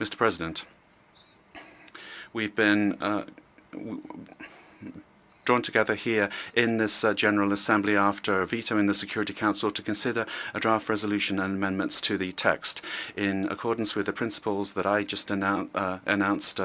Mr. President, we've been drawn together here in this General Assembly after a veto in the Security Council to consider a draft resolution and amendments to the text. In accordance with the principles that I just announced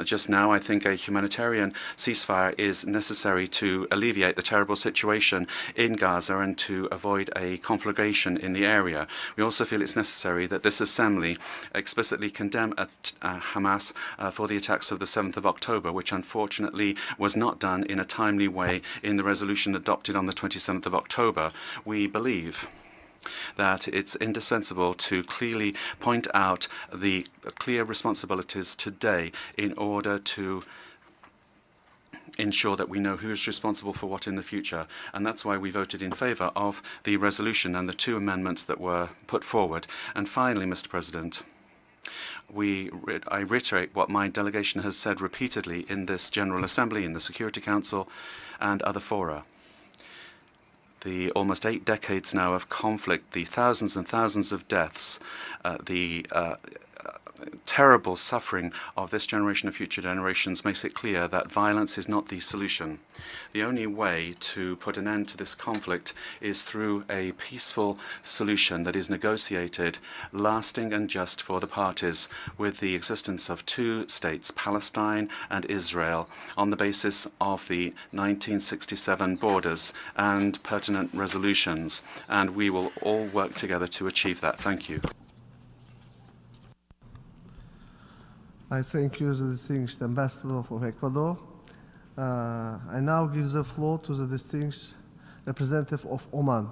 just now, I think a humanitarian ceasefire is necessary to alleviate the terrible situation in Gaza and to avoid a conflagration in the area. We also feel it's necessary that this Assembly explicitly condemn Hamas for the attacks of the 7th of October, which unfortunately was not done in a timely way in the resolution adopted on the 27th of October. We believe that it's indispensable to clearly point out the clear responsibilities today in order to ensure that we know who is responsible for what in the future. And that's why we voted in favour of the resolution and the two amendments that were put forward. And finally, Mr. President, I reiterate what my delegation has said repeatedly in this General Assembly, in the Security Council, and other fora. The almost 8 decades now of conflict, the thousands and thousands of deaths, the terrible suffering of this generation and future generations makes it clear that violence is not the solution. The only way to put an end to this conflict is through a peaceful solution that is negotiated, lasting and just for the parties, with the existence of two states, Palestine and Israel, on the basis of the 1967 borders and pertinent resolutions. And we will all work together to achieve that. Thank you. I thank you, the distinguished ambassador of Ecuador. I now give the floor to the distinguished representative of Oman.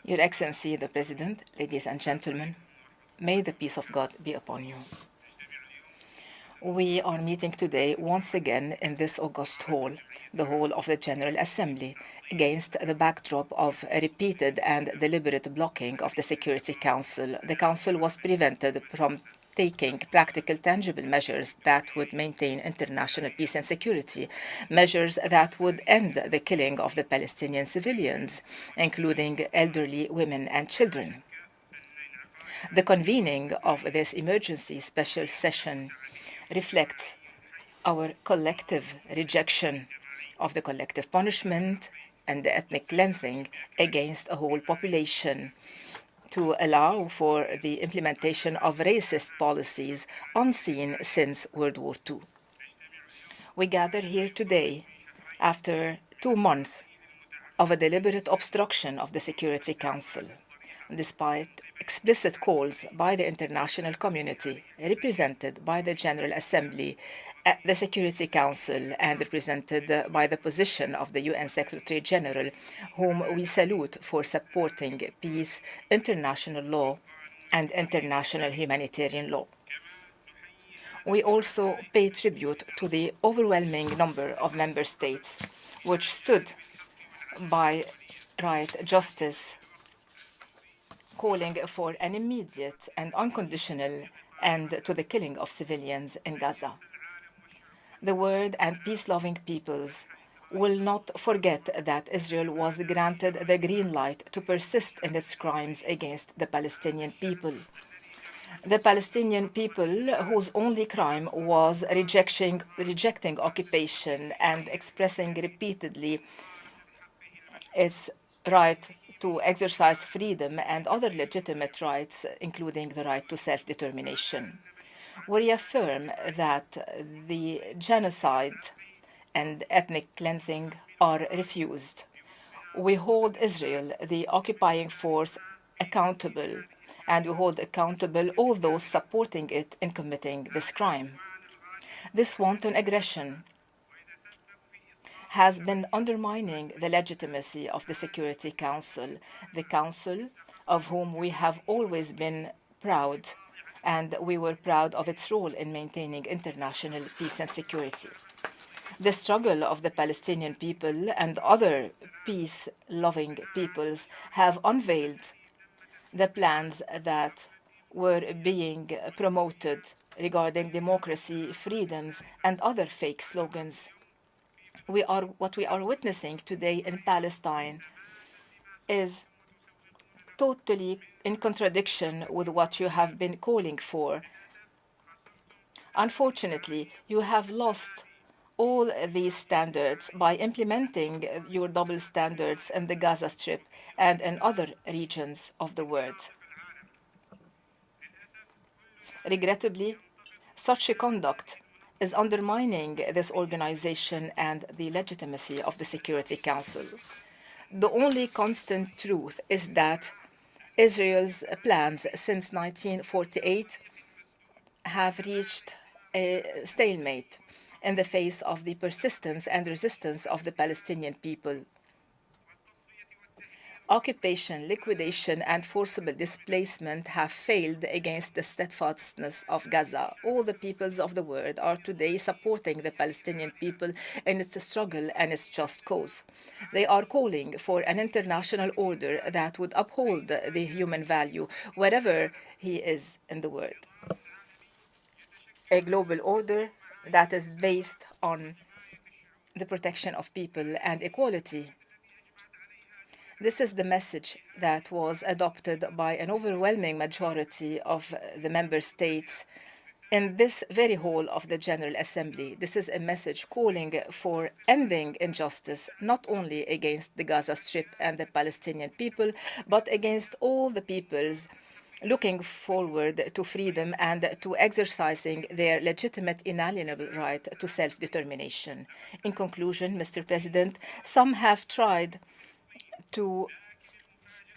Your Excellency, the President, ladies and gentlemen, may the peace of God be upon you. We are meeting today once again in this august hall, the hall of the General Assembly, against the backdrop of a repeated and deliberate blocking of the Security Council. The Council was prevented from taking practical, tangible measures that would maintain international peace and security, measures that would end the killing of the Palestinian civilians, including elderly women and children. The convening of this emergency special session reflects our collective rejection of the collective punishment and the ethnic cleansing against a whole population, to allow for the implementation of racist policies unseen since World War II. We gather here today after 2 months of a deliberate obstruction of the Security Council, despite explicit calls by the international community, represented by the General Assembly, the Security Council, and represented by the position of the UN Secretary General, whom we salute for supporting peace, international law, and international humanitarian law. We also pay tribute to the overwhelming number of member states which stood by right justice, calling for an immediate and unconditional end to the killing of civilians in Gaza. The world and peace-loving peoples will not forget that Israel was granted the green light to persist in its crimes against the Palestinian people. The Palestinian people, whose only crime was rejecting occupation and expressing repeatedly its right to exercise freedom and other legitimate rights, including the right to self-determination. We reaffirm that the genocide and ethnic cleansing are refused. We hold Israel, the occupying force, accountable, and we hold accountable all those supporting it in committing this crime. This wanton aggression has been undermining the legitimacy of the Security Council, the Council of whom we have always been proud, and we were proud of its role in maintaining international peace and security. The struggle of the Palestinian people and other peace-loving peoples have unveiled the plans that were being promoted regarding democracy, freedoms, and other fake slogans. What we are witnessing today in Palestine is totally in contradiction with what you have been calling for. Unfortunately, you have lost all these standards by implementing your double standards in the Gaza Strip and in other regions of the world. Regrettably, such a conduct is undermining this organization and the legitimacy of the Security Council. The only constant truth is that Israel's plans since 1948 have reached a stalemate in the face of the persistence and resistance of the Palestinian people. Occupation, liquidation, and forcible displacement have failed against the steadfastness of Gaza. All the peoples of the world are today supporting the Palestinian people in its struggle and its just cause. They are calling for an international order that would uphold the human value wherever he is in the world. A global order that is based on the protection of people and equality. This is the message that was adopted by an overwhelming majority of the member states in this very hall of the General Assembly. This is a message calling for ending injustice, not only against the Gaza Strip and the Palestinian people, but against all the peoples looking forward to freedom and to exercising their legitimate inalienable right to self-determination. In conclusion, Mr. President, some have tried to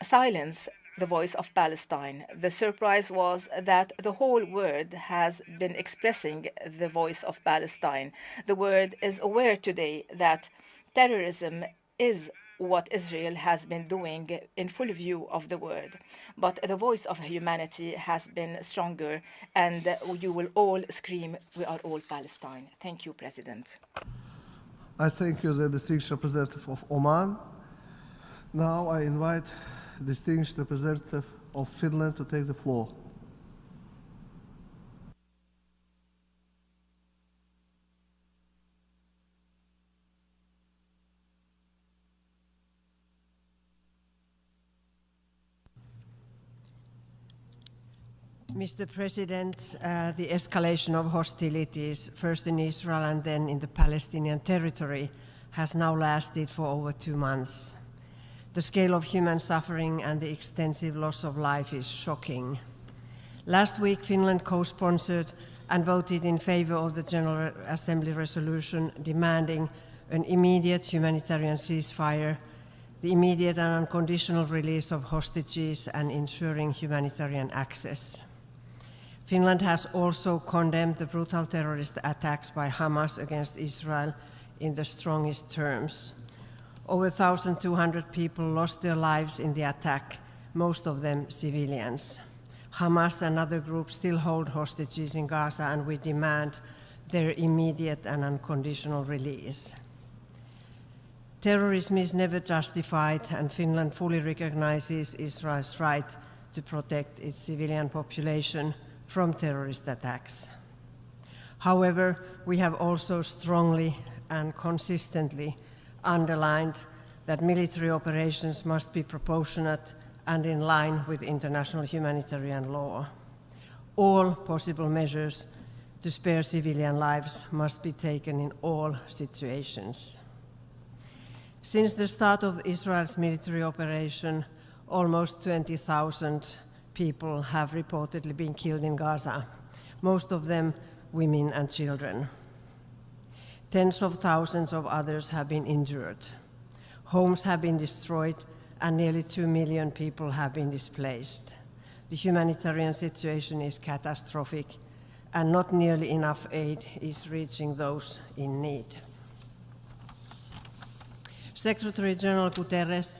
silence the voice of Palestine. The surprise was that the whole world has been expressing the voice of Palestine. The world is aware today that terrorism is what Israel has been doing in full view of the world. But the voice of humanity has been stronger, and you will all scream, "We are all Palestine." Thank you, President. I thank you, the distinguished representative of Oman. Now I invite distinguished representative of Finland to take the floor. Mr. President, the escalation of hostilities, first in Israel and then in the Palestinian territory, has now lasted for over 2 months. The scale of human suffering and the extensive loss of life is shocking. Last week, Finland co-sponsored and voted in favor of the General Assembly resolution demanding an immediate humanitarian ceasefire, the immediate and unconditional release of hostages, and ensuring humanitarian access. Finland has also condemned the brutal terrorist attacks by Hamas against Israel in the strongest terms. Over 1,200 people lost their lives in the attack, most of them civilians. Hamas and other groups still hold hostages in Gaza, and we demand their immediate and unconditional release. Terrorism is never justified, and Finland fully recognizes Israel's right to protect its civilian population from terrorist attacks. However, we have also strongly and consistently underlined that military operations must be proportionate and in line with international humanitarian law. All possible measures to spare civilian lives must be taken in all situations. Since the start of Israel's military operation, almost 20,000 people have reportedly been killed in Gaza, most of them women and children. Tens of thousands of others have been injured. Homes have been destroyed, and nearly 2 million people have been displaced. The humanitarian situation is catastrophic, and not nearly enough aid is reaching those in need. Secretary General Guterres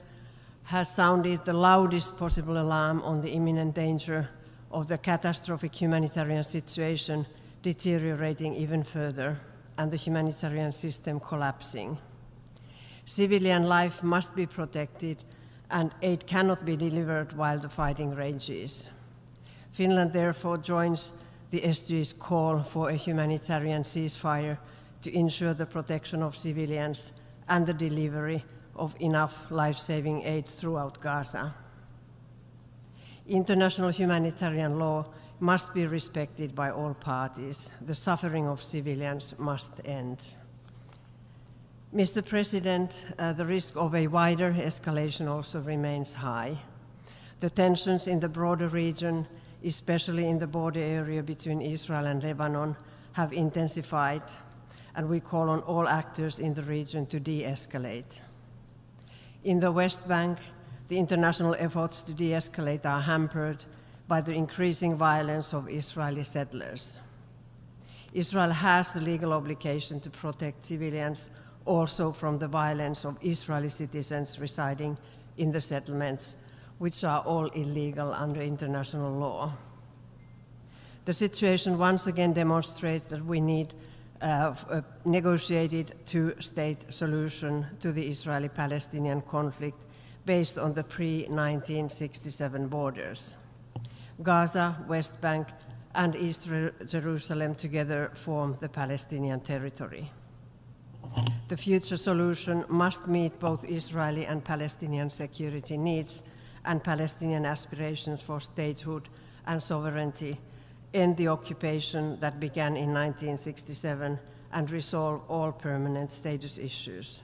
has sounded the loudest possible alarm on the imminent danger of the catastrophic humanitarian situation deteriorating even further and the humanitarian system collapsing. Civilian life must be protected, and aid cannot be delivered while the fighting rages. Finland therefore joins the SG's call for a humanitarian ceasefire to ensure the protection of civilians and the delivery of enough life-saving aid throughout Gaza. International humanitarian law must be respected by all parties. The suffering of civilians must end. Mr. President, the risk of a wider escalation also remains high. The tensions in the broader region, especially in the border area between Israel and Lebanon, have intensified, and we call on all actors in the region to de-escalate. In the West Bank, the international efforts to de-escalate are hampered by the increasing violence of Israeli settlers. Israel has the legal obligation to protect civilians also from the violence of Israeli citizens residing in the settlements, which are all illegal under international law. The situation once again demonstrates that we need a negotiated two-state solution to the Israeli-Palestinian conflict based on the pre-1967 borders. Gaza, West Bank, and East Jerusalem together form the Palestinian territory. The future solution must meet both Israeli and Palestinian security needs and Palestinian aspirations for statehood and sovereignty, end the occupation that began in 1967, and resolve all permanent status issues.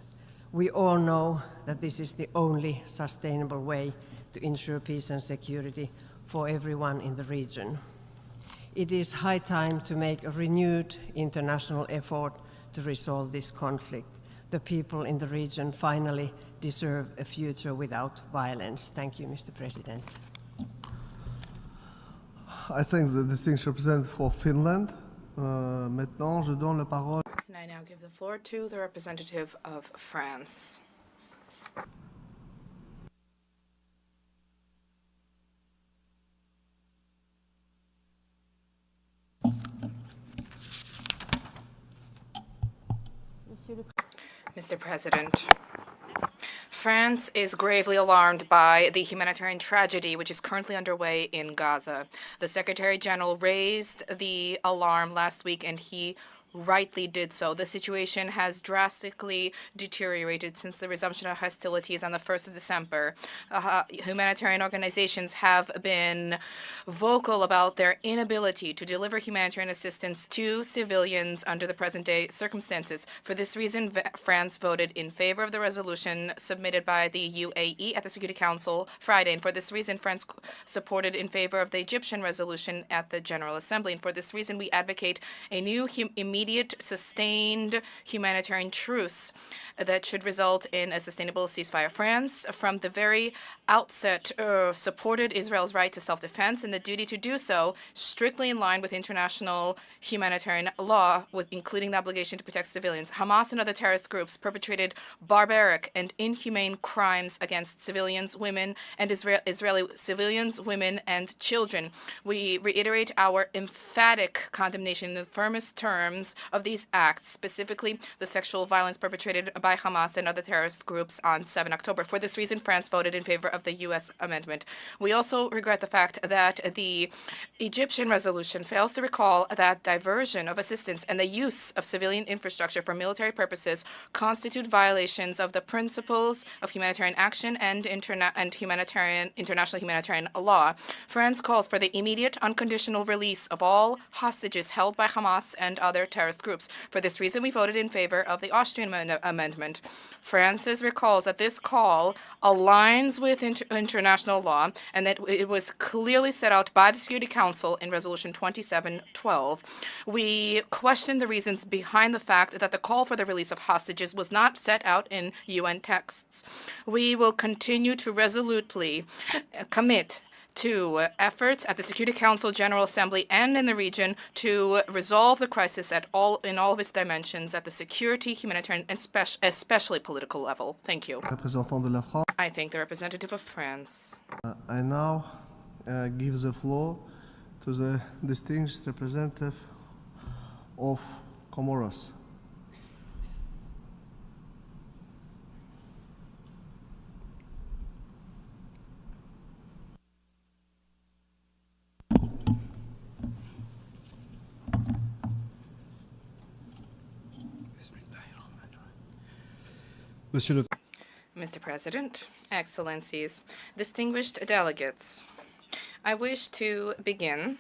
We all know that this is the only sustainable way to ensure peace and security for everyone in the region. It is high time to make a renewed international effort to resolve this conflict. The people in the region finally deserve a future without violence. Thank you, Mr. President. I thank the distinguished representative for Finland. Maintenant, je donne la parole. And I now give the floor to the representative of France. Mr. President, France is gravely alarmed by the humanitarian tragedy which is currently underway in Gaza. The Secretary General raised the alarm last week, and he rightly did so. The situation has drastically deteriorated since the resumption of hostilities on the 1st of December. Humanitarian organizations have been vocal about their inability to deliver humanitarian assistance to civilians under the present-day circumstances. For this reason, France voted in favor of the resolution submitted by the UAE at the Security Council Friday. And for this reason, France supported in favor of the Egyptian resolution at the General Assembly. And for this reason, we advocate a new immediate, sustained humanitarian truce that should result in a sustainable ceasefire. France, from the very outset, supported Israel's right to self-defense and the duty to do so strictly in line with international humanitarian law, including the obligation to protect civilians. Hamas and other terrorist groups perpetrated barbaric and inhumane crimes against civilians, women, and Israeli civilians, women, and children. We reiterate our emphatic condemnation in the firmest terms of these acts, specifically the sexual violence perpetrated by Hamas and other terrorist groups on 7 October. For this reason, France voted in favor of the U.S. amendment. We also regret the fact that the Egyptian resolution fails to recall that diversion of assistance and the use of civilian infrastructure for military purposes constitute violations of the principles of humanitarian action and international humanitarian law. France calls for the immediate, unconditional release of all hostages held by Hamas and other terrorist groups. For this reason, we voted in favor of the Austrian amendment. France recalls that this call aligns with international law and that it was clearly set out by the Security Council in Resolution 2712. We question the reasons behind the fact that the call for the release of hostages was not set out in UN texts. We will continue to resolutely commit to efforts at the Security Council, General Assembly, and in the region to resolve the crisis in all of its dimensions at the security, humanitarian, and especially political level. Thank you. I thank the representative of France. I now give the floor to the distinguished representative of Comoros. Mr. President, Excellencies, distinguished delegates, I wish to begin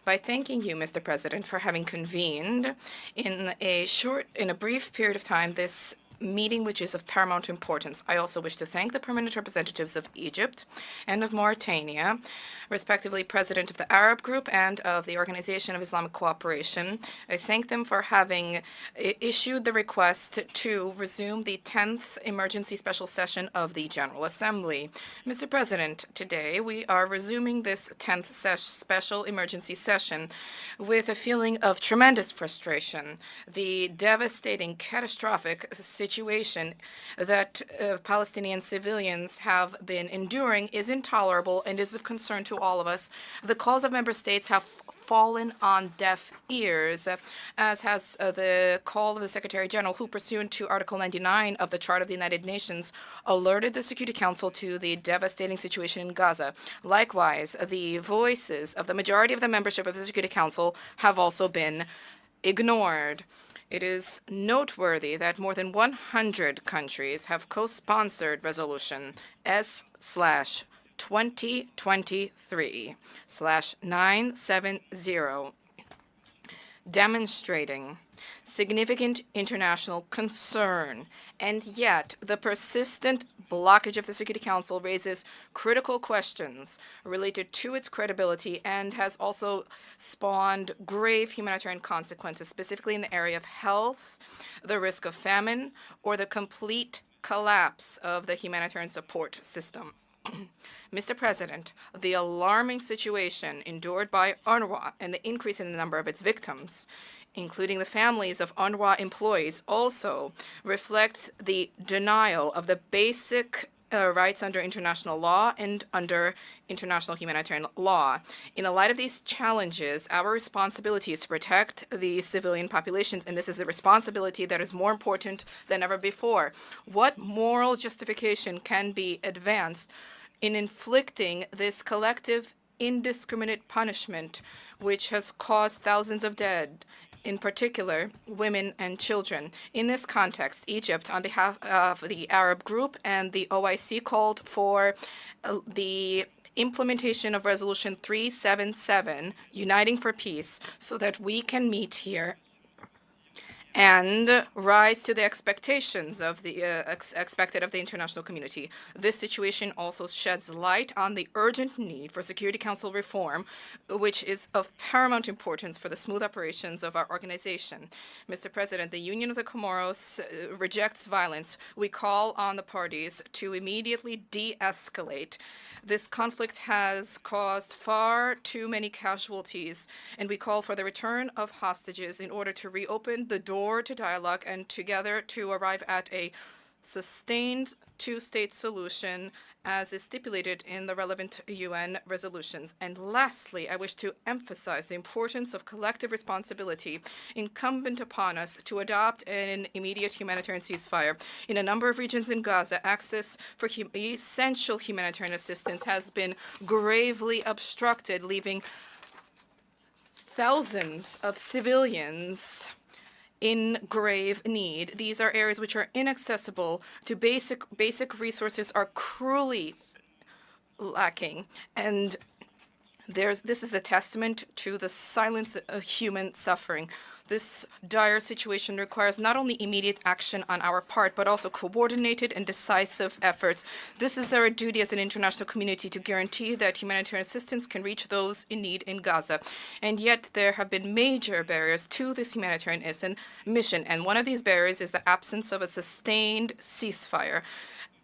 by thanking you, Mr. President, for having convened in a brief period of time this meeting which is of paramount importance. I also wish to thank the permanent representatives of Egypt and of Mauritania, respectively President of the Arab Group and of the Organization of Islamic Cooperation. I thank them for having issued the request to resume the 10th emergency special session of the General Assembly. Mr. President, today we are resuming this 10th special emergency session with a feeling of tremendous frustration. The devastating, catastrophic situation that Palestinian civilians have been enduring is intolerable and is of concern to all of us. The calls of member states have fallen on deaf ears, as has the call of the Secretary General, who, pursuant to Article 99 of the Charter of the United Nations, alerted the Security Council to the devastating situation in Gaza. Likewise, the voices of the majority of the membership of the Security Council have also been ignored. It is noteworthy that more than 100 countries have co-sponsored Resolution S/2023/970, demonstrating significant international concern, and yet the persistent blockage of the Security Council raises critical questions related to its credibility and has also spawned grave humanitarian consequences, specifically in the area of health, the risk of famine, or the complete collapse of the humanitarian support system. Mr. President, the alarming situation endured by UNRWA and the increase in the number of its victims, including the families of UNRWA employees, also reflects the denial of the basic rights under international law and under international humanitarian law. In the light of these challenges, our responsibility is to protect the civilian populations, and this is a responsibility that is more important than ever before. What moral justification can be advanced in inflicting this collective indiscriminate punishment, which has caused thousands of dead, in particular women and children? In this context, Egypt, on behalf of the Arab Group and the OIC, called for the implementation of Resolution 377, Uniting for Peace, so that we can meet here and rise to the expectations of the expected of the international community. This situation also sheds light on the urgent need for Security Council reform, which is of paramount importance for the smooth operations of our organization. Mr. President, the Union of the Comoros rejects violence. We call on the parties to immediately de-escalate. This conflict has caused far too many casualties, and we call for the return of hostages in order to reopen the door to dialogue and together to arrive at a sustained two-state solution as is stipulated in the relevant UN resolutions. And lastly, I wish to emphasize the importance of collective responsibility incumbent upon us to adopt an immediate humanitarian ceasefire. In a number of regions in Gaza, access for essential humanitarian assistance has been gravely obstructed, leaving thousands of civilians in grave need. These are areas which are inaccessible to basic resources, are cruelly lacking, and this is a testament to the silence of human suffering. This dire situation requires not only immediate action on our part, but also coordinated and decisive efforts. This is our duty as an international community to guarantee that humanitarian assistance can reach those in need in Gaza. And yet there have been major barriers to this humanitarian mission, and one of these barriers is the absence of a sustained ceasefire.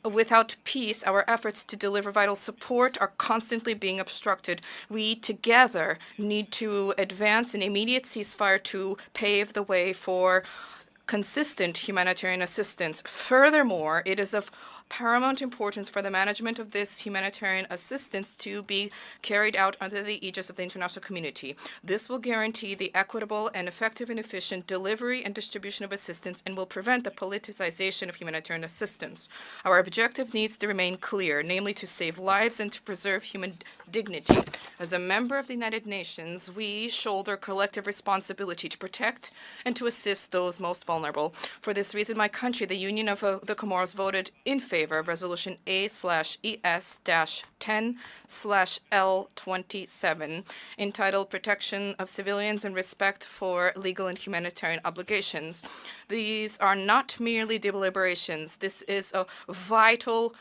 Without peace, our efforts to deliver vital support are constantly being obstructed. We together need to advance an immediate ceasefire to pave the way for consistent humanitarian assistance. Furthermore, it is of paramount importance for the management of this humanitarian assistance to be carried out under the aegis of the international community. This will guarantee the equitable and effective and efficient delivery and distribution of assistance and will prevent the politicization of humanitarian assistance. Our objective needs to remain clear, namely to save lives and to preserve human dignity. As a member of the United Nations, we shoulder collective responsibility to protect and to assist those most vulnerable. For this reason, my country, the Union of the Comoros, voted in favor of Resolution A/ES-10/L27, entitled Protection of Civilians and Respect for Legal and Humanitarian Obligations. These are not merely deliberations. This is a vital,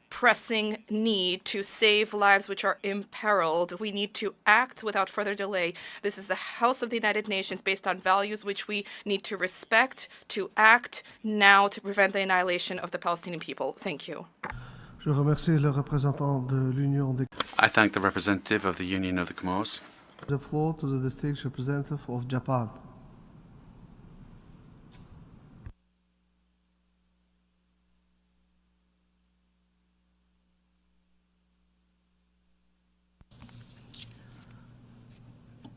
pressing need to save lives which are imperiled. We need to act without further delay. This is the House of the United Nations based on values which we need to respect, to act now to prevent the annihilation of the Palestinian people. Thank you. Je remercie le représentant de l'Union des I thank the representative of the Union of the Comoros. The floor to the distinguished representative of Japan.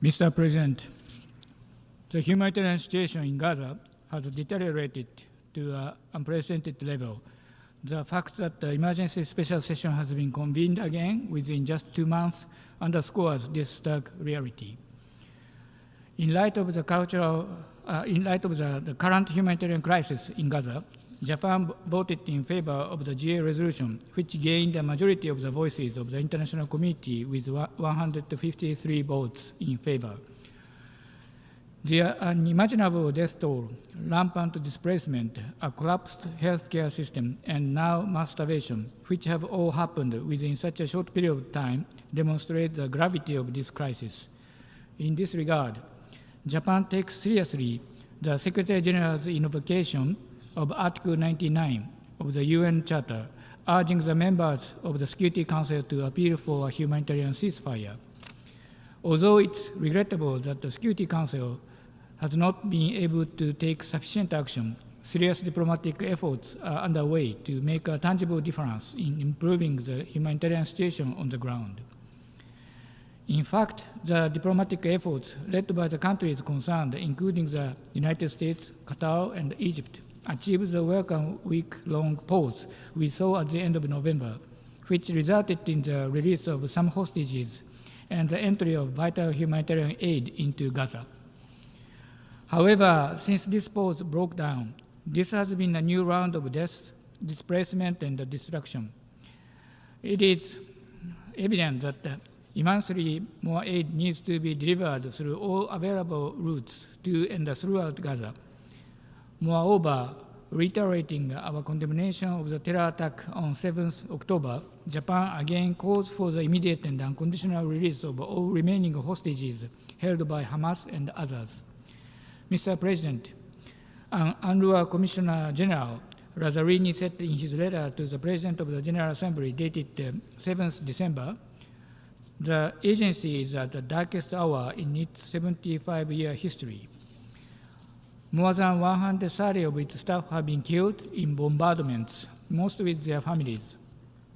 Mr. President, the humanitarian situation in Gaza has deteriorated to an unprecedented level. The fact that the emergency special session has been convened again within just 2 months underscores this stark reality. In light of the current humanitarian crisis in Gaza, Japan voted in favor of the GA resolution, which gained a majority of the voices of the international community with 153 votes in favor. The unimaginable death toll, rampant displacement, a collapsed healthcare system, and now mass starvation, which have all happened within such a short period of time, demonstrate the gravity of this crisis. In this regard, Japan takes seriously the Secretary General's invocation of Article 99 of the UN Charter, urging the members of the Security Council to appeal for a humanitarian ceasefire. Although it's regrettable that the Security Council has not been able to take sufficient action, serious diplomatic efforts are underway to make a tangible difference in improving the humanitarian situation on the ground. In fact, the diplomatic efforts led by the countries concerned, including the United States, Qatar, and Egypt, achieved the welcome week-long pause we saw at the end of November, which resulted in the release of some hostages and the entry of vital humanitarian aid into Gaza. However, since this pause broke down, this has been a new round of deaths, displacement, and destruction. It is evident that immensely more aid needs to be delivered through all available routes to and throughout Gaza. Moreover, reiterating our condemnation of the terror attack on 7th October, Japan again calls for the immediate and unconditional release of all remaining hostages held by Hamas and others. Mr. President, UNRWA Commissioner General Lazzarini said in his letter to the President of the General Assembly dated 7th December, the agency is at the darkest hour in its 75-year history. More than 130 of its staff have been killed in bombardments, most with their families.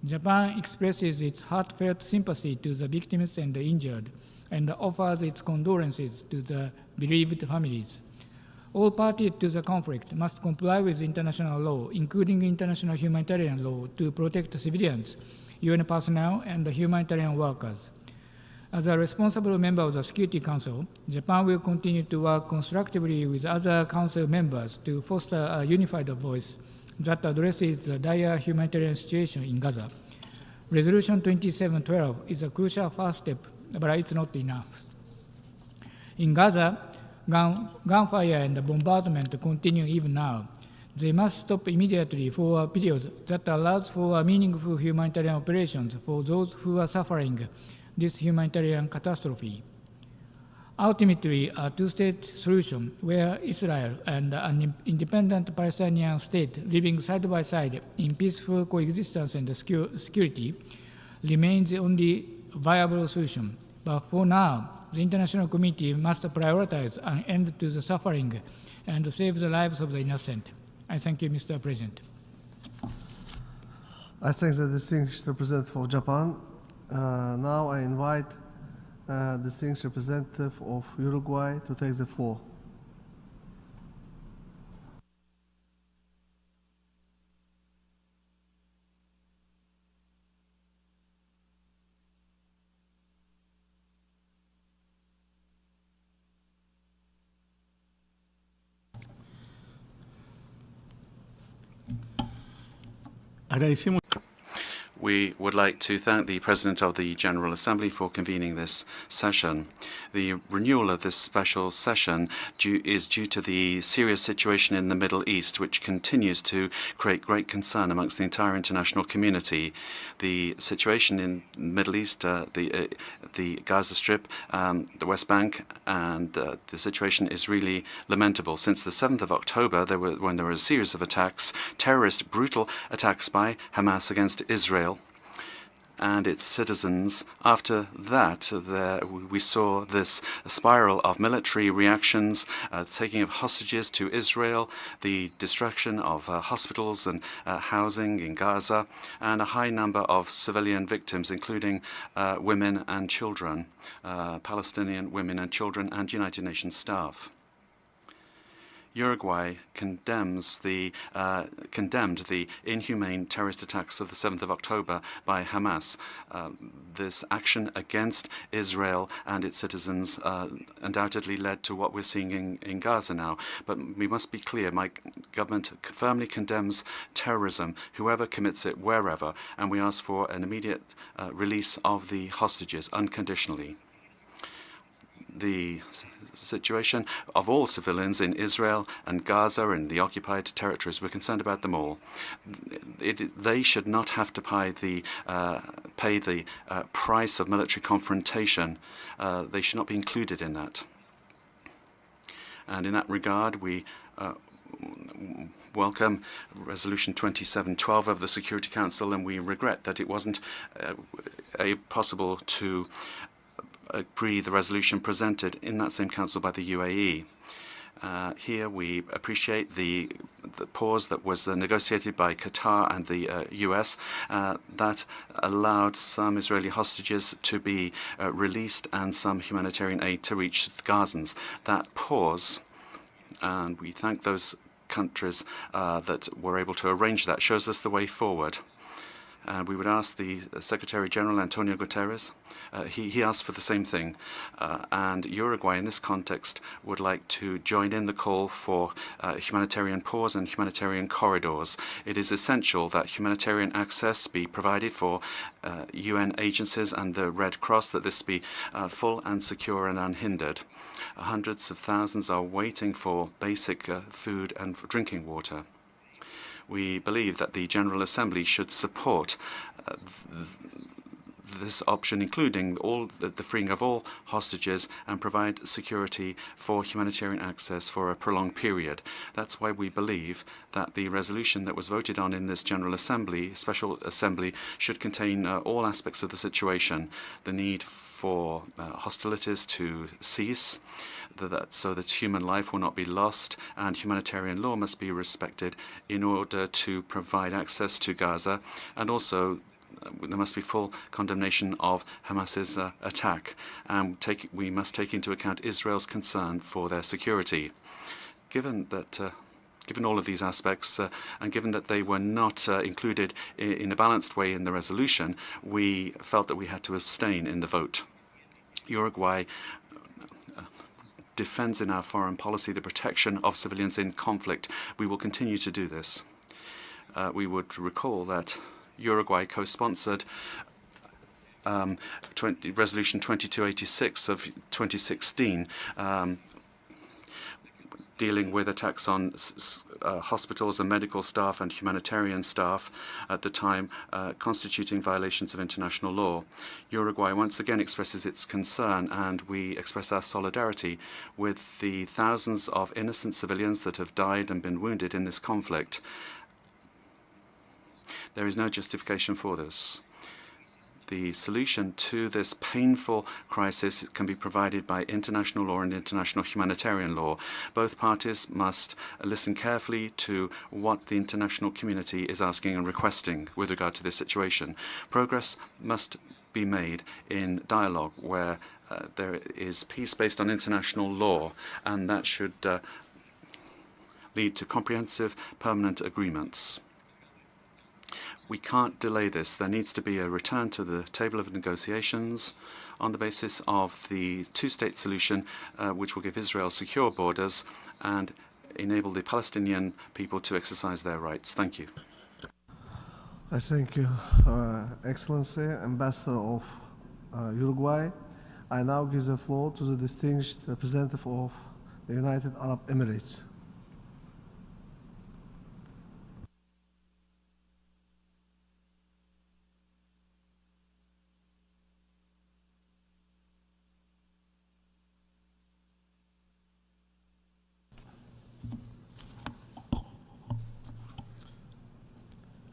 Japan expresses its heartfelt sympathy to the victims and the injured, and offers its condolences to the bereaved families. All parties to the conflict must comply with international law, including international humanitarian law, to protect civilians, UN personnel, and humanitarian workers. As a responsible member of the Security Council, Japan will continue to work constructively with other Council members to foster a unified voice that addresses the dire humanitarian situation in Gaza. Resolution 2712 is a crucial first step, but it's not enough. In Gaza, gunfire and bombardment continue even now. They must stop immediately for a period that allows for meaningful humanitarian operations for those who are suffering this humanitarian catastrophe. Ultimately, a two-state solution where Israel and an independent Palestinian state living side by side in peaceful coexistence and security remains the only viable solution. But for now, the international community must prioritize an end to the suffering and save the lives of the innocent. I thank you, Mr. President. I thank the distinguished representative of Japan. Now I invite distinguished representative of Uruguay to take the floor. Agradecemos. We would like to thank the President of the General Assembly for convening this session. The renewal of this special session is due to the serious situation in the Middle East, which continues to create great concern amongst the entire international community. The situation in the Middle East, the Gaza Strip, the West Bank, and the situation is really lamentable. Since the 7th of October, when there were a series of attacks, brutal attacks by Hamas against Israel and its citizens. After that, we saw this spiral of military reactions, taking of hostages to Israel, the destruction of hospitals and housing in Gaza, and a high number of civilian victims, including women and children, Palestinian women and children, and United Nations staff. Uruguay condemned the inhumane terrorist attacks of the 7th of October by Hamas. This action against Israel and its citizens undoubtedly led to what we're seeing in Gaza now. But we must be clear, my government firmly condemns terrorism, whoever commits it, wherever, and we ask for an immediate release of the hostages unconditionally. The situation of all civilians in Israel and Gaza and the occupied territories, we're concerned about them all. They should not have to pay the price of military confrontation. They should not be included in that. And in that regard, we welcome Resolution 2712 of the Security Council, and we regret that it wasn't possible to agree the resolution presented in that same council by the UAE. Here we appreciate the pause that was negotiated by Qatar and the US that allowed some Israeli hostages to be released and some humanitarian aid to reach the Gazans. That pause, and we thank those countries that were able to arrange that, shows us the way forward. And we would ask the Secretary General, Antonio Guterres, he asked for the same thing. And Uruguay, in this context, would like to join in the call for humanitarian pause and humanitarian corridors. It is essential that humanitarian access be provided for UN agencies and the Red Cross, that this be full and secure and unhindered. Hundreds of thousands are waiting for basic food and for drinking water. We believe that the General Assembly should support this option, including the freeing of all hostages, and provide security for humanitarian access for a prolonged period. That's why we believe that the resolution that was voted on in this General Assembly, Special Assembly, should contain all aspects of the situation. The need for hostilities to cease, so that human life will not be lost, and humanitarian law must be respected in order to provide access to Gaza, and also there must be full condemnation of Hamas's attack, and we must take into account Israel's concern for their security. Given all of these aspects, and given that they were not included in a balanced way in the resolution, we felt that we had to abstain in the vote. Uruguay defends in our foreign policy the protection of civilians in conflict. We will continue to do this. We would recall that Uruguay co-sponsored Resolution 2286 of 2016, dealing with attacks on hospitals and medical staff and humanitarian staff at the time, constituting violations of international law. Uruguay once again expresses its concern, and we express our solidarity with the thousands of innocent civilians that have died and been wounded in this conflict. There is no justification for this. the solution to this painful crisis can be provided by international law and international humanitarian law. Both parties must listen carefully to what the international community is asking and requesting with regard to this situation. Progress must be made in dialogue where there is peace based on international law, and that should lead to comprehensive permanent agreements. We can't delay this. There needs to be a return to the table of negotiations on the basis of the two-state solution, which will give Israel secure borders and enable the Palestinian people to exercise their rights. Thank you. I thank you, Excellency, Ambassador of Uruguay. I now give the floor to the distinguished representative of the United Arab Emirates.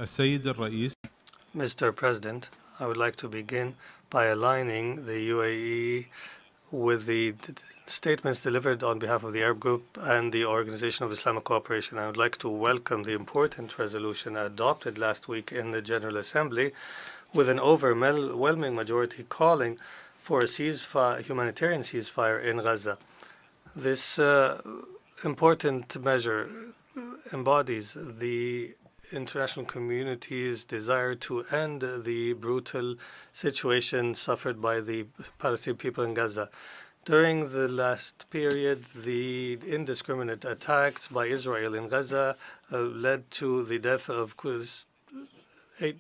السيد الرئيس Mr. President, I would like to begin by aligning the UAE with the statements delivered on behalf of the Arab Group and the Organization of Islamic Cooperation. I would like to welcome the important resolution adopted last week in the General Assembly with an overwhelming majority calling for a humanitarian ceasefire in Gaza. This important measure embodies the international community's desire to end the brutal situation suffered by the Palestinian people in Gaza. During the last period, the indiscriminate attacks by Israel in Gaza led to the death of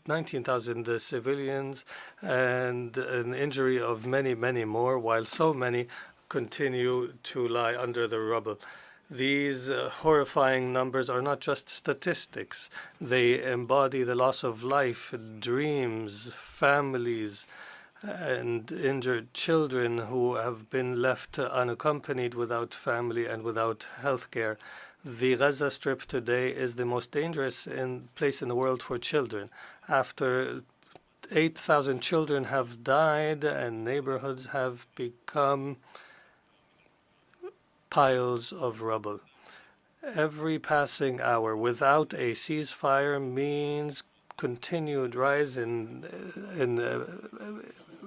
19,000 civilians and an injury of many, many more, while so many continue to lie under the rubble. These horrifying numbers are not just statistics. They embody the loss of life, dreams, families, and injured children who have been left unaccompanied without family and without health care. The Gaza Strip today is the most dangerous place in the world for children. After 8,000 children have died and neighborhoods have become piles of rubble. Every passing hour without a ceasefire means continued rise in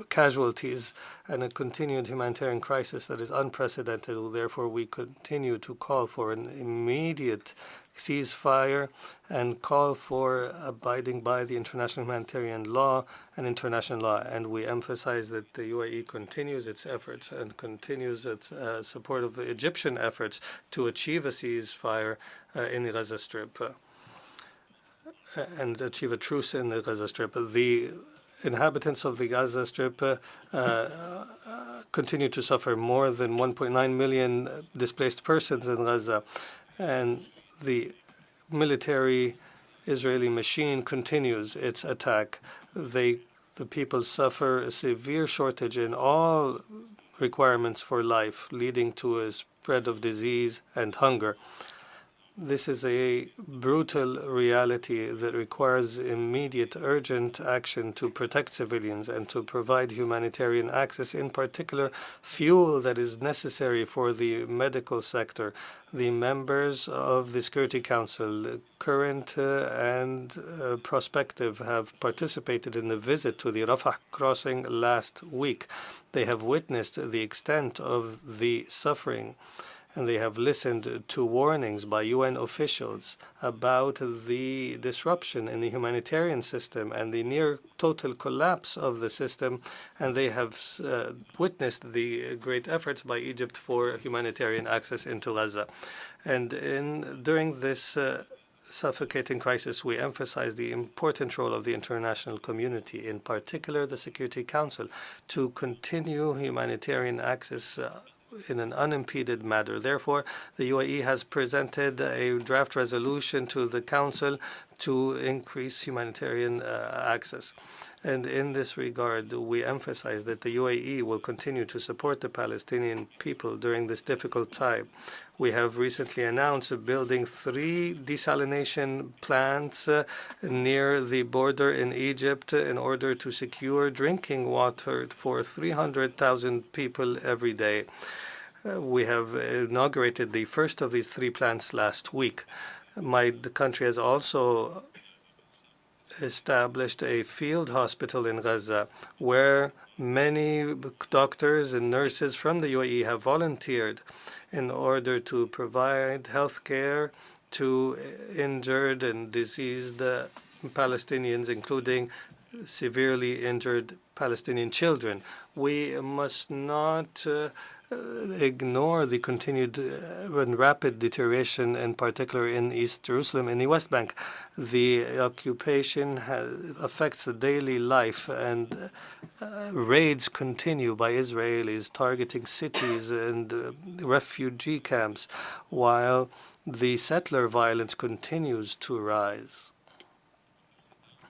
casualties and a continued humanitarian crisis that is unprecedented. Therefore, we continue to call for an immediate ceasefire and call for abiding by the international humanitarian law and international law. And we emphasize that the UAE continues its efforts and continues its support of the Egyptian efforts to achieve a ceasefire in the Gaza Strip and achieve a truce in the Gaza Strip. The inhabitants of the Gaza Strip continue to suffer. More than 1.9 million displaced persons in Gaza, and the military Israeli machine continues its attack. The people suffer a severe shortage in all requirements for life, leading to a spread of disease and hunger. This is a brutal reality that requires immediate, urgent action to protect civilians and to provide humanitarian access, in particular fuel that is necessary for the medical sector. The members of the Security Council, current and prospective, have participated in the visit to the Rafah crossing last week. They have witnessed the extent of the suffering, and they have listened to warnings by UN officials about the disruption in the humanitarian system and the near total collapse of the system, and they have witnessed the great efforts by Egypt for humanitarian access into Gaza. And during this suffocating crisis, we emphasize the important role of the international community, in particular the Security Council, to continue humanitarian access in an unimpeded manner. Therefore, the UAE has presented a draft resolution to the Council to increase humanitarian access. And in this regard, we emphasize that the UAE will continue to support the Palestinian people during this difficult time. We have recently announced building 3 desalination plants near the border in Egypt in order to secure drinking water for 300,000 people every day. We have inaugurated the first of these 3 plants last week. The country has also established a field hospital in Gaza where many doctors and nurses from the UAE have volunteered in order to provide health care to injured and diseased Palestinians, including severely injured Palestinian children. We must not ignore the continued and rapid deterioration, in particular in East Jerusalem, in the West Bank. The occupation affects the daily life, and raids continue by Israelis targeting cities and refugee camps, while the settler violence continues to rise.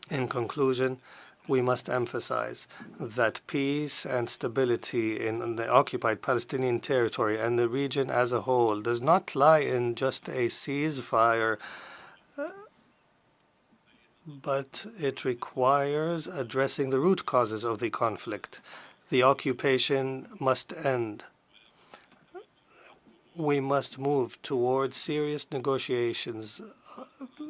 In conclusion, we must emphasize that peace and stability in the occupied Palestinian territory and the region as a whole does not lie in just a ceasefire, but it requires addressing the root causes of the conflict. The occupation must end. We must move towards serious negotiations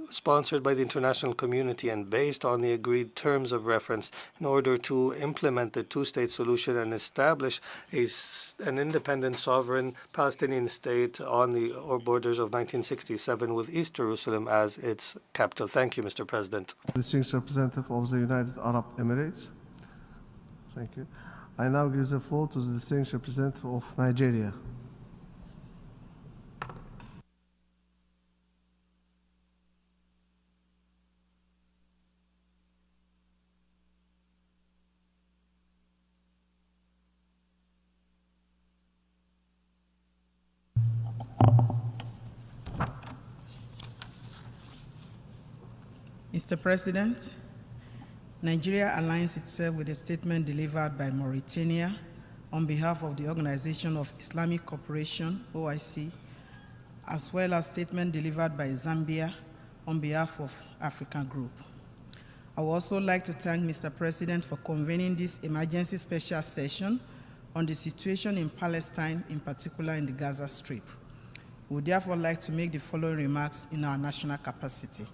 sponsored by the international community and based on the agreed terms of reference in order to implement the 2-state solution and establish an independent sovereign Palestinian state on the borders of 1967 with East Jerusalem as its capital. Thank you, Mr. President. Distinguished representative of the United Arab Emirates. Thank you. I now give the floor to the distinguished representative of Nigeria. Mr. President, Nigeria aligns itself with a statement delivered by Mauritania on behalf of the Organization of Islamic Cooperation, OIC, as well as statement delivered by Zambia on behalf of African Group. I would also like to thank Mr. President for convening this emergency special session on the situation in Palestine, in particular in the Gaza Strip. We would therefore like to make the following remarks in our national capacity.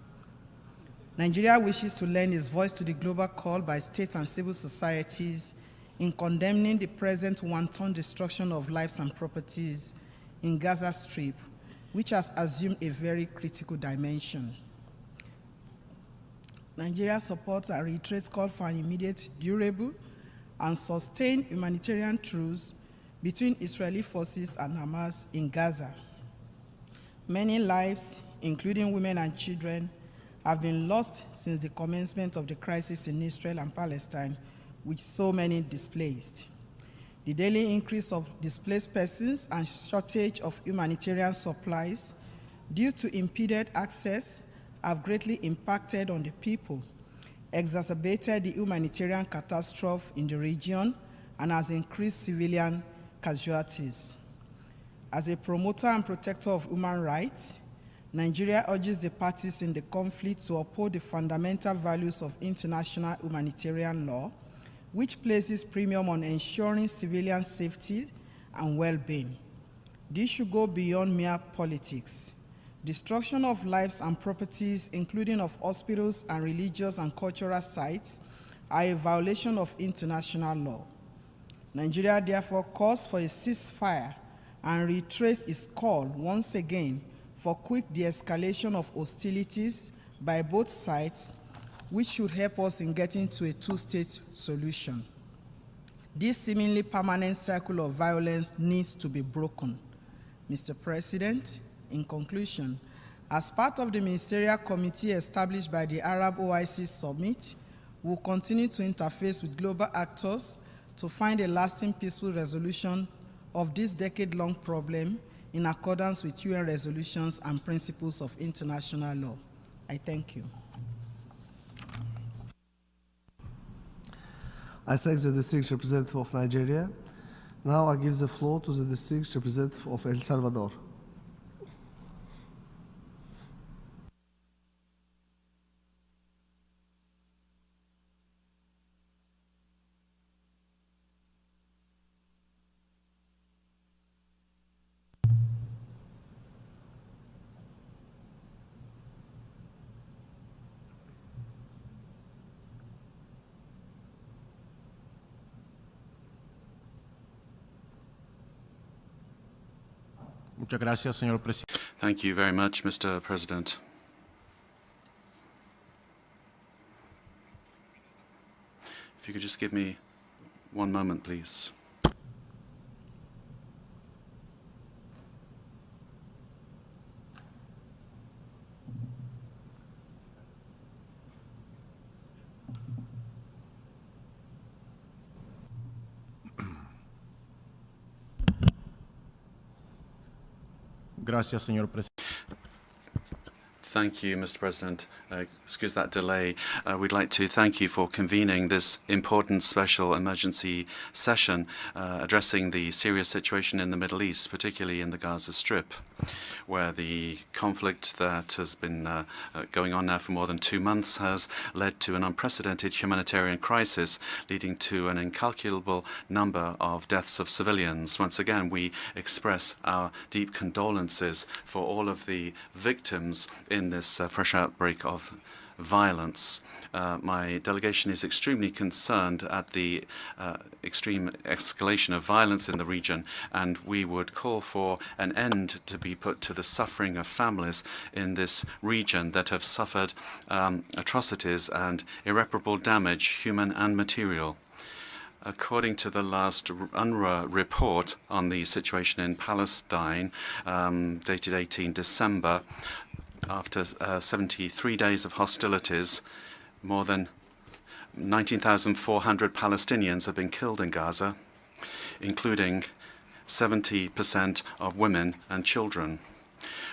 Nigeria wishes to lend its voice to the global call by state and civil societies in condemning the present wanton destruction of lives and properties in Gaza Strip, which has assumed a very critical dimension. Nigeria supports and reiterates call for an immediate, durable, and sustained humanitarian truce between Israeli forces and Hamas in Gaza. Many lives, including women and children, have been lost since the commencement of the crisis in Israel and Palestine, with so many displaced. The daily increase of displaced persons and shortage of humanitarian supplies due to impeded access have greatly impacted on the people, exacerbated the humanitarian catastrophe in the region, and has increased civilian casualties. As a promoter and protector of human rights, Nigeria urges the parties in the conflict to uphold the fundamental values of international humanitarian law, which places premium on ensuring civilian safety and well-being. This should go beyond mere politics. Destruction of lives and properties, including of hospitals and religious and cultural sites, are a violation of international law. Nigeria therefore calls for a ceasefire and reiterates its call once again for quick de-escalation of hostilities by both sides, which should help us in getting to a 2-state solution. This seemingly permanent cycle of violence needs to be broken. Mr. President, in conclusion, as part of the ministerial committee established by the Arab OIC Summit, we will continue to interface with global actors to find a lasting peaceful resolution of this decade-long problem in accordance with UN resolutions and principles of international law. I thank you. I thank the distinguished representative of Nigeria. Now I give the floor to the distinguished representative of El Salvador. Muchas gracias, señor presidente. Thank you very much, Mr. President. If you could just give me one moment, please. Gracias, señor presidente. Thank you, Mr. President. Excuse that delay. We'd like to thank you for convening this important special emergency session addressing the serious situation in the Middle East, particularly in the Gaza Strip, where the conflict that has been going on now for more than 2 months has led to an unprecedented humanitarian crisis, leading to an incalculable number of deaths of civilians. Once again, we express our deep condolences for all of the victims in this fresh outbreak of violence. My delegation is extremely concerned at the extreme escalation of violence in the region, and we would call for an end to be put to the suffering of families in this region that have suffered atrocities and irreparable damage, human and material. According to the last UNRWA report on the situation in Palestine, dated 18 December, after 73 days of hostilities, more than 19,400 Palestinians have been killed in Gaza, including 70% of women and children.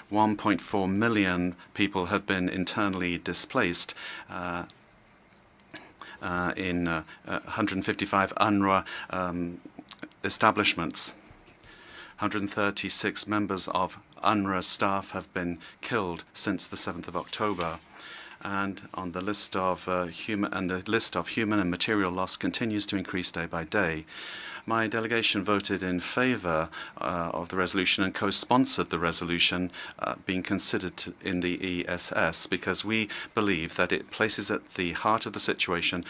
1.4 million people have been internally displaced in 155 UNRWA establishments. 136 members of UNRWA staff have been killed since the 7th of October. And on the list of human and material loss continues to increase day by day. My delegation voted in favor of the resolution and co-sponsored the resolution being considered in the ESS because we believe that it places at the heart of the situation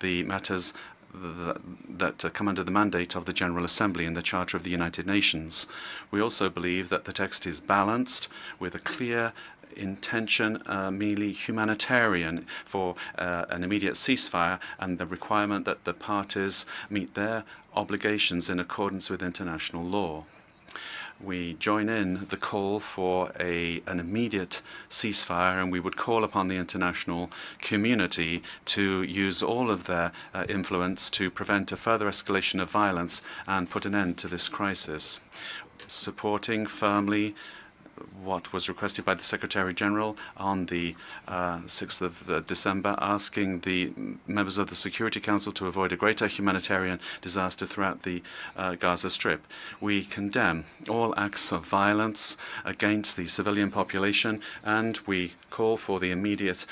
the matters that come under the mandate of the General Assembly in the Charter of the United Nations. We also believe that the text is balanced with a clear intention, merely humanitarian, for an immediate ceasefire and the requirement that the parties meet their obligations in accordance with international law. We join in the call for an immediate ceasefire, and we would call upon the international community to use all of their influence to prevent a further escalation of violence and put an end to this crisis. Supporting firmly what was requested by the Secretary General on the 6th of December, asking the members of the Security Council to avoid a greater humanitarian disaster throughout the Gaza Strip. We condemn all acts of violence against the civilian population, and we call for the immediate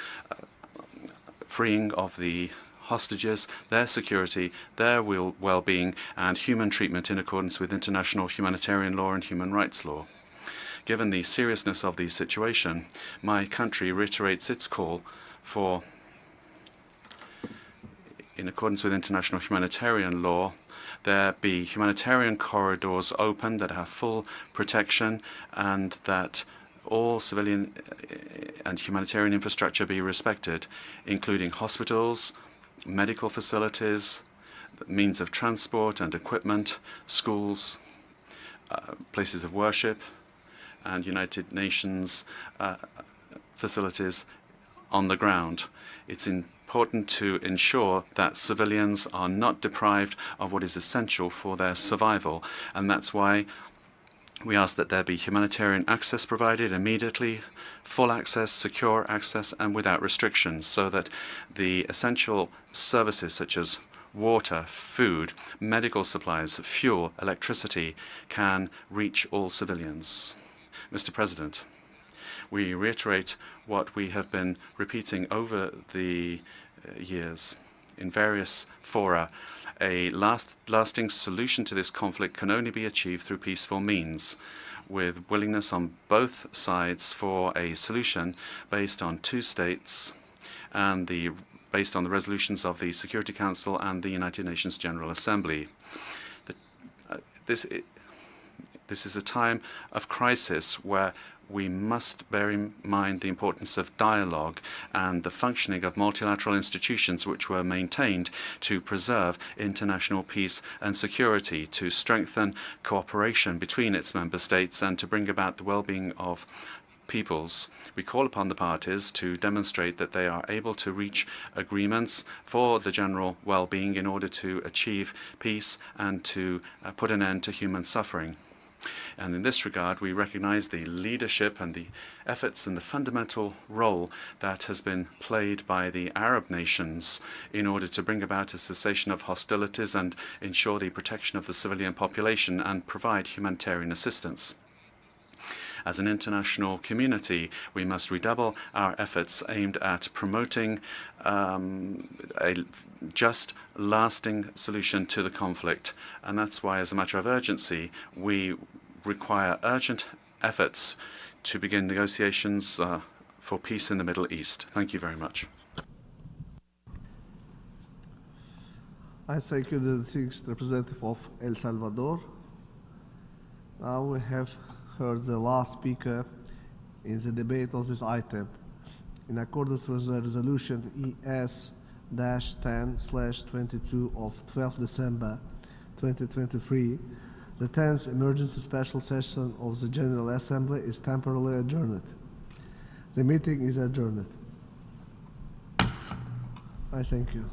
freeing of the hostages, their security, their well-being, and human treatment in accordance with international humanitarian law and human rights law. Given the seriousness of the situation, my country reiterates its call for, in accordance with international humanitarian law, there be humanitarian corridors open that have full protection and that all civilian and humanitarian infrastructure be respected, including hospitals, medical facilities, means of transport and equipment, schools, places of worship, and United Nations facilities on the ground. It's important to ensure that civilians are not deprived of what is essential for their survival, and that's why we ask that there be humanitarian access provided immediately, full access, secure access, and without restrictions, so that the essential services such as water, food, medical supplies, fuel, electricity can reach all civilians. Mr. President, we reiterate what we have been repeating over the years in various fora. A lasting solution to this conflict can only be achieved through peaceful means, with willingness on both sides for a solution based on two states and based on the resolutions of the Security Council and the United Nations General Assembly. This is a time of crisis where we must bear in mind the importance of dialogue and the functioning of multilateral institutions which were maintained to preserve international peace and security, to strengthen cooperation between its member states, and to bring about the well-being of peoples. We call upon the parties to demonstrate that they are able to reach agreements for the general well-being in order to achieve peace and to put an end to human suffering. And in this regard, we recognize the leadership and the efforts and the fundamental role that has been played by the Arab nations in order to bring about a cessation of hostilities and ensure the protection of the civilian population and provide humanitarian assistance. As an international community, we must redouble our efforts aimed at promoting a just, lasting solution to the conflict. And that's why, as a matter of urgency, we require urgent efforts to begin negotiations for peace in the Middle East. Thank you very much. I thank you, the distinguished representative of El Salvador. Now we have heard the last speaker in the debate on this item. In accordance with the resolution ES-10/22 of 12 December 2023, the 10th emergency special session of the General Assembly is temporarily adjourned. The meeting is adjourned. I thank you.